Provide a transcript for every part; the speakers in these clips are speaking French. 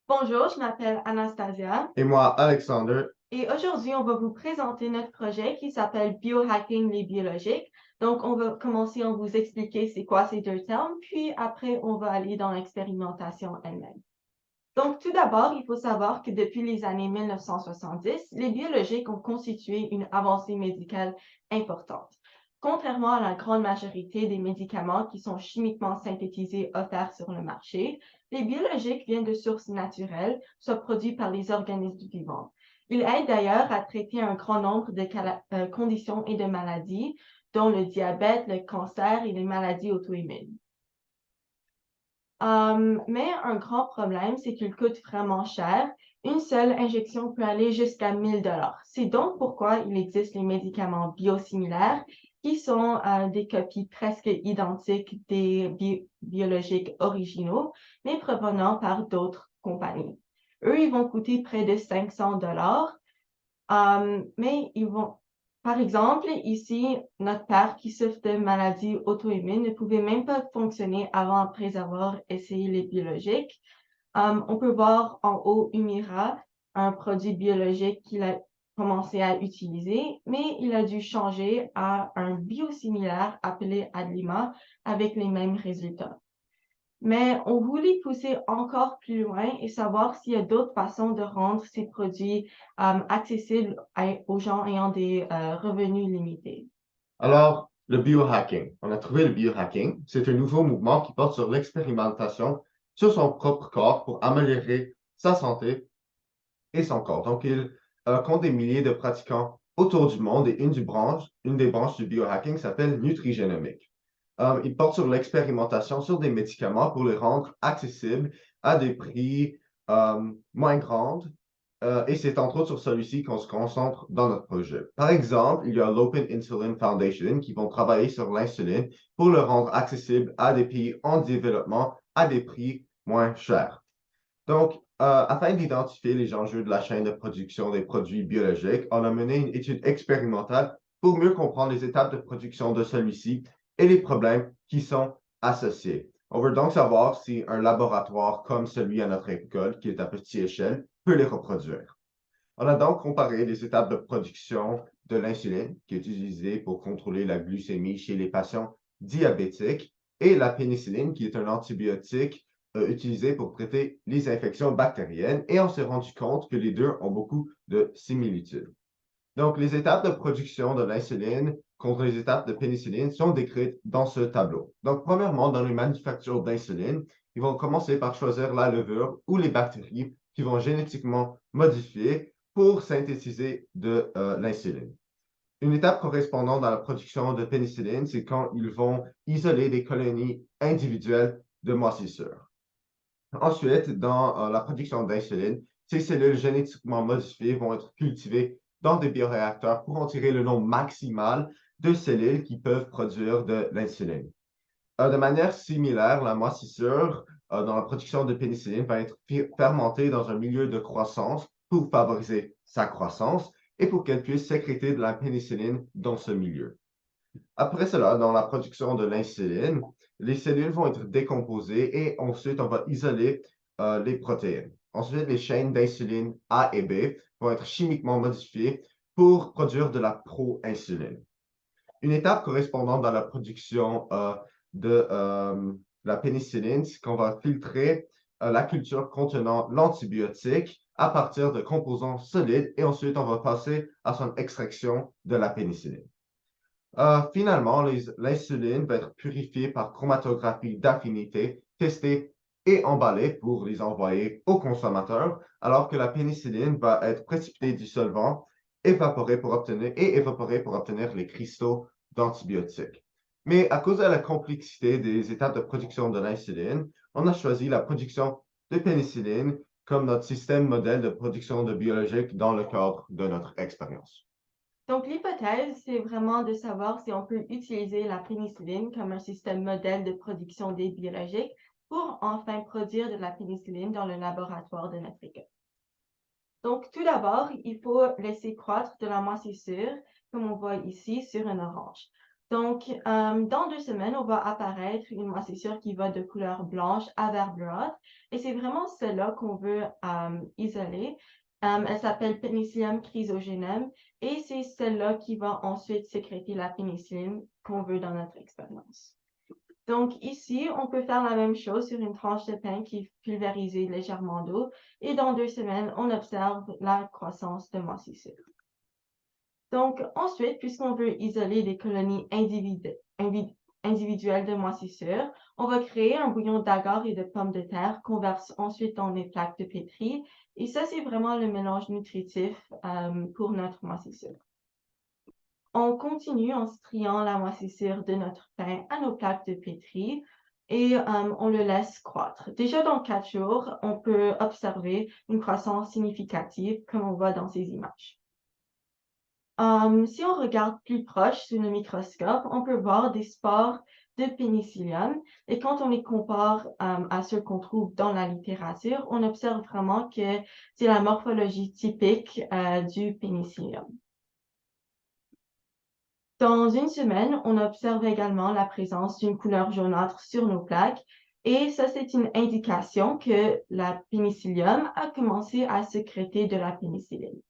Bonjour, je m'appelle Anastasia Et moi, Alexander. et aujourd'hui, on va vous présenter notre projet qui s'appelle Biohacking les biologiques. Donc, on va commencer en vous expliquer c'est quoi ces deux termes, puis après, on va aller dans l'expérimentation elle-même. Donc, tout d'abord, il faut savoir que depuis les années 1970, les biologiques ont constitué une avancée médicale importante. Contrairement à la grande majorité des médicaments qui sont chimiquement synthétisés offerts sur le marché, les biologiques viennent de sources naturelles, soit produits par les organismes vivants. Ils aident d'ailleurs à traiter un grand nombre de conditions et de maladies, dont le diabète, le cancer et les maladies auto-immunes. Mais un grand problème, c'est qu'il coûte vraiment cher. Une seule injection peut aller jusqu'à 1000 $. C'est donc pourquoi il existe les médicaments biosimilaires qui sont des copies presque identiques des biologiques originaux, mais provenant par d'autres compagnies. Eux, ils vont coûter près de 500 $. Mais ils vont, par exemple, ici, notre père qui souffre de maladies auto-immunes ne pouvait même pas fonctionner avant après avoir essayé les biologiques. On peut voir en haut Humira, un produit biologique qu'il a commencé à utiliser, mais il a dû changer à un biosimilaire appelé Adlima avec les mêmes résultats. Mais on voulait pousser encore plus loin et savoir s'il y a d'autres façons de rendre ces produits accessibles aux gens ayant des revenus limités. Alors, le biohacking. On a trouvé le biohacking. C'est un nouveau mouvement qui porte sur l'expérimentation sur son propre corps pour améliorer sa santé et son corps. Donc, il compte des milliers de pratiquants autour du monde et une des branches du biohacking s'appelle nutrigénomique. Il porte sur l'expérimentation sur des médicaments pour les rendre accessibles à des prix moins grands. Et c'est entre autres sur celui-ci qu'on se concentre dans notre projet. Par exemple, il y a l'Open Insulin Foundation qui vont travailler sur l'insuline pour le rendre accessible à des pays en développement à des prix moins chers. Donc, afin d'identifier les enjeux de la chaîne de production des produits biologiques, on a mené une étude expérimentale pour mieux comprendre les étapes de production de celui-ci et les problèmes qui sont associés. On veut donc savoir si un laboratoire comme celui à notre école, qui est à petite échelle, peut les reproduire. On a donc comparé les étapes de production de l'insuline, qui est utilisée pour contrôler la glycémie chez les patients diabétiques, et la pénicilline, qui est un antibiotique utilisé pour traiter les infections bactériennes, et on s'est rendu compte que les deux ont beaucoup de similitudes. Donc, les étapes de production de l'insuline contre les étapes de pénicilline sont décrites dans ce tableau. Donc, premièrement, dans les manufactures d'insuline, ils vont commencer par choisir la levure ou les bactéries qui vont génétiquement modifier pour synthétiser de l'insuline. Une étape correspondante dans la production de pénicilline, c'est quand ils vont isoler des colonies individuelles de moisissure. Ensuite, dans la production d'insuline, ces cellules génétiquement modifiées vont être cultivées dans des bioréacteurs pour en tirer le nombre maximal de cellules qui peuvent produire de l'insuline. De manière similaire, la moisissure dans la production de pénicilline va être fermentée dans un milieu de croissance pour favoriser sa croissance et pour qu'elle puisse sécréter de la pénicilline dans ce milieu. Après cela, dans la production de l'insuline, les cellules vont être décomposées et ensuite on va isoler les protéines. Ensuite, les chaînes d'insuline A et B vont être chimiquement modifiées pour produire de la pro-insuline. Une étape correspondante dans la production de la pénicilline, c'est qu'on va filtrer la culture contenant l'antibiotique à partir de composants solides et ensuite on va passer à son extraction de la pénicilline. Finalement, l'insuline va être purifiée par chromatographie d'affinité, testée et emballée pour les envoyer aux consommateurs, alors que la pénicilline va être précipitée du solvant, évaporée pour obtenir les cristaux d'antibiotiques. Mais à cause de la complexité des étapes de production de l'insuline, on a choisi la production de pénicilline comme notre système modèle de production de biologiques dans le cadre de notre expérience. Donc, l'hypothèse, c'est vraiment de savoir si on peut utiliser la pénicilline comme un système modèle de production des biologiques pour enfin produire de la pénicilline dans le laboratoire de notre école. Donc, tout d'abord, il faut laisser croître de la moisissure, comme on voit ici sur une orange. Donc, dans 2 semaines, on va apparaître une moisissure qui va de couleur blanche à vert bleuâtre. Et c'est vraiment celle-là qu'on veut isoler. Elle s'appelle Penicillium chrysogenum et c'est celle-là qui va ensuite sécréter la pénicilline qu'on veut dans notre expérience. Donc ici, on peut faire la même chose sur une tranche de pain qui est pulvérisée légèrement d'eau. Et dans 2 semaines, on observe la croissance de moisissure. Donc, ensuite, puisqu'on veut isoler des colonies individuelles de moisissure, on va créer un bouillon d'agar et de pommes de terre qu'on verse ensuite dans des plaques de pétri. Et ça, c'est vraiment le mélange nutritif pour notre moisissure. On continue en striant la moisissure de notre pain à nos plaques de pétri et on le laisse croître. Déjà dans 4 jours, on peut observer une croissance significative comme on voit dans ces images. Si on regarde plus proche sous le microscope, on peut voir des spores de pénicillium. Et quand on les compare à ceux qu'on trouve dans la littérature, on observe vraiment que c'est la morphologie typique du pénicillium. Dans 1 semaine, on observe également la présence d'une couleur jaunâtre sur nos plaques. Et ça, c'est une indication que la pénicillium a commencé à sécréter de la pénicilline.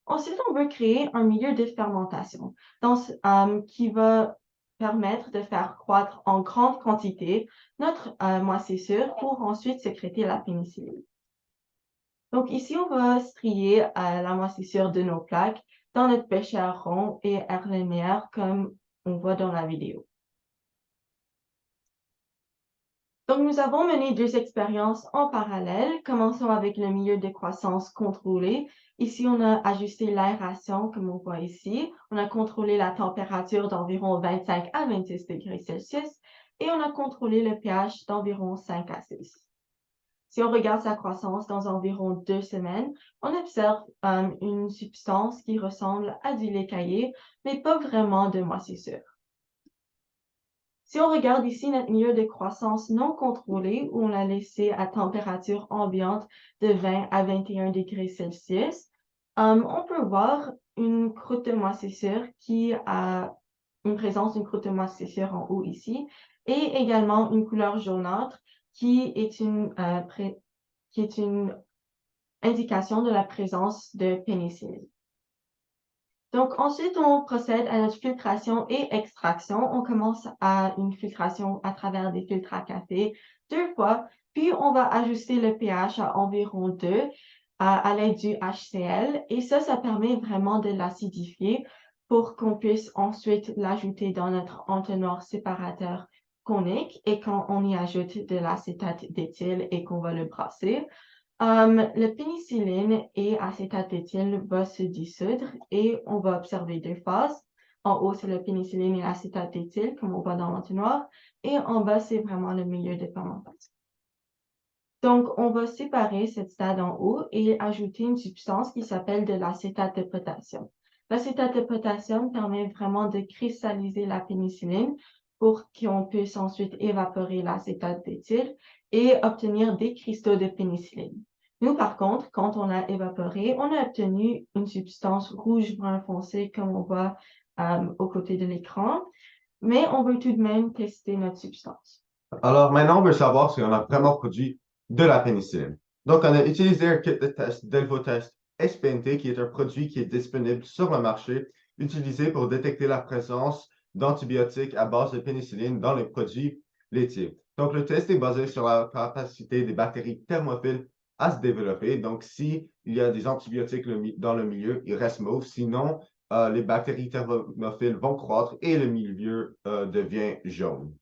Ensuite, on veut créer un milieu de fermentation qui va permettre de faire croître en grande quantité notre moisissure pour ensuite sécréter la pénicilline. Donc ici, on va strier la moisissure de nos plaques dans notre bécher rond et Erlenmeyer comme on voit dans la vidéo. Donc, nous avons mené 2 expériences en parallèle. Commençons avec le milieu de croissance contrôlé. Ici, on a ajusté l'aération, comme on voit ici. On a contrôlé la température d'environ 25 à 26 degrés Celsius et on a contrôlé le pH d'environ 5 à 6. Si on regarde sa croissance dans environ 2 semaines, on observe une substance qui ressemble à du lait caillé, mais pas vraiment de moisissure. Si on regarde ici notre milieu de croissance non contrôlé, où on l'a laissé à température ambiante de 20 à 21 degrés Celsius, on peut voir une croûte de moisissure qui a une présence d'une croûte de moisissure en haut ici, et également une couleur jaunâtre qui est une indication de la présence de pénicilline. Donc, ensuite, on procède à notre filtration et extraction. On commence à une filtration à travers des filtres à café 2 fois, puis on va ajuster le pH à environ 2 à l'aide du HCl. Et ça permet vraiment de l'acidifier pour qu'on puisse ensuite l'ajouter dans notre entonnoir séparateur conique et quand on y ajoute de l'acétate d'éthyle et qu'on va le brasser. Le pénicilline et acétate d'éthyle va se dissoudre et on va observer 2 phases. En haut, c'est le pénicilline et l'acétate d'éthyle, comme on voit dans l'entonnoir. Et en bas, c'est vraiment le milieu de fermentation. Donc, on va séparer cette stade en haut et ajouter une substance qui s'appelle de l'acétate de potassium. L'acétate de potassium permet vraiment de cristalliser la pénicilline pour qu'on puisse ensuite évaporer l'acétate d'éthyle et obtenir des cristaux de pénicilline. Nous, par contre, quand on l'a évaporé, on a obtenu une substance rouge-brun foncé, comme on voit aux côtés de l'écran, mais on veut tout de même tester notre substance. Alors maintenant, on veut savoir si on a vraiment produit de la pénicilline. Donc, on a utilisé un kit de test Delvotest SPNT, qui est un produit qui est disponible sur le marché, utilisé pour détecter la présence d'antibiotiques à base de pénicilline dans les produits laitiers. Donc, le test est basé sur la capacité des bactéries thermophiles à se développer. Donc, s'il y a des antibiotiques dans le milieu, ils restent mauves. Sinon, les bactéries thermophiles vont croître et le milieu devient jaune.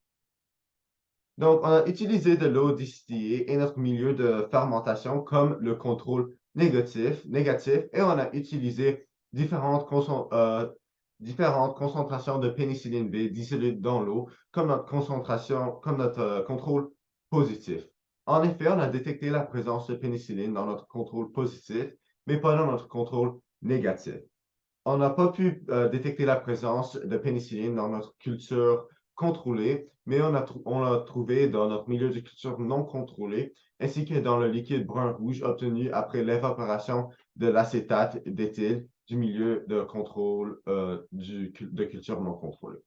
Donc, on a utilisé de l'eau distillée et notre milieu de fermentation comme le contrôle négatif et on a utilisé différentes concentrations de pénicilline B distillées dans l'eau comme notre contrôle positif. En effet, on a détecté la présence de pénicilline dans notre contrôle positif, mais pas dans notre contrôle négatif. On n'a pas pu détecter la présence de pénicilline dans notre culture contrôlée, mais on l'a trouvé dans notre milieu de culture non contrôlé, ainsi que dans le liquide brun-rouge obtenu après l'évaporation de l'acétate d'éthyle du milieu de contrôle de culture non contrôlée.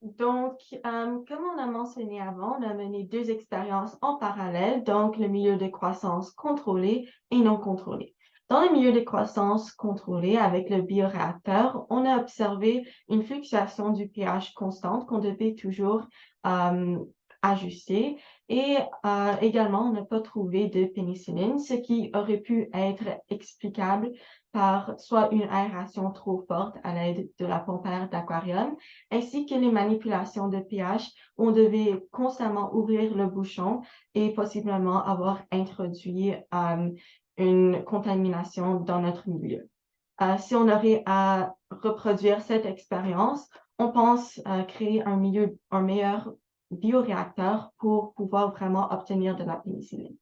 Donc, comme on a mentionné avant, on a mené deux expériences en parallèle, donc le milieu de croissance contrôlé et non contrôlé. Dans le milieu de croissance contrôlé avec le bioréacteur, on a observé une fluctuation du pH constante qu'on devait toujours ajuster et également, on n'a pas trouvé de pénicilline, ce qui aurait pu être explicable par soit une aération trop forte à l'aide de la pompe à air d'aquarium, ainsi que les manipulations de pH où on devait constamment ouvrir le bouchon et possiblement avoir introduit une contamination dans notre milieu. Si on aurait à reproduire cette expérience, on pense créer un meilleur bioréacteur pour pouvoir vraiment obtenir de la pénicilline.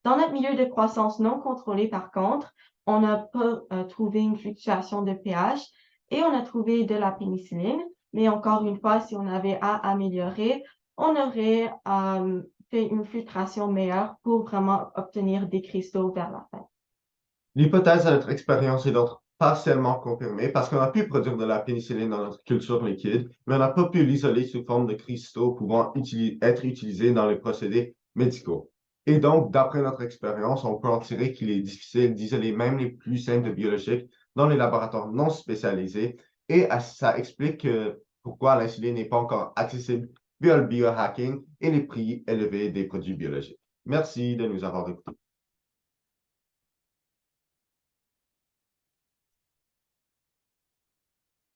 Dans notre milieu de croissance non contrôlé, par contre, on n'a pas trouvé une fluctuation de pH et on a trouvé de la pénicilline, mais encore une fois, si on avait à améliorer, on aurait fait une filtration meilleure pour vraiment obtenir des cristaux vers la fin. L'hypothèse de notre expérience est donc partiellement confirmée parce qu'on a pu produire de la pénicilline dans notre culture liquide, mais on n'a pas pu l'isoler sous forme de cristaux pouvant être utilisés dans les procédés médicaux. Et donc, d'après notre expérience, on peut en tirer qu'il est difficile d'isoler même les plus simples de biologiques dans les laboratoires non spécialisés, et ça explique pourquoi l'insuline n'est pas encore accessible via le biohacking et les prix élevés des produits biologiques. Merci de nous avoir écoutés.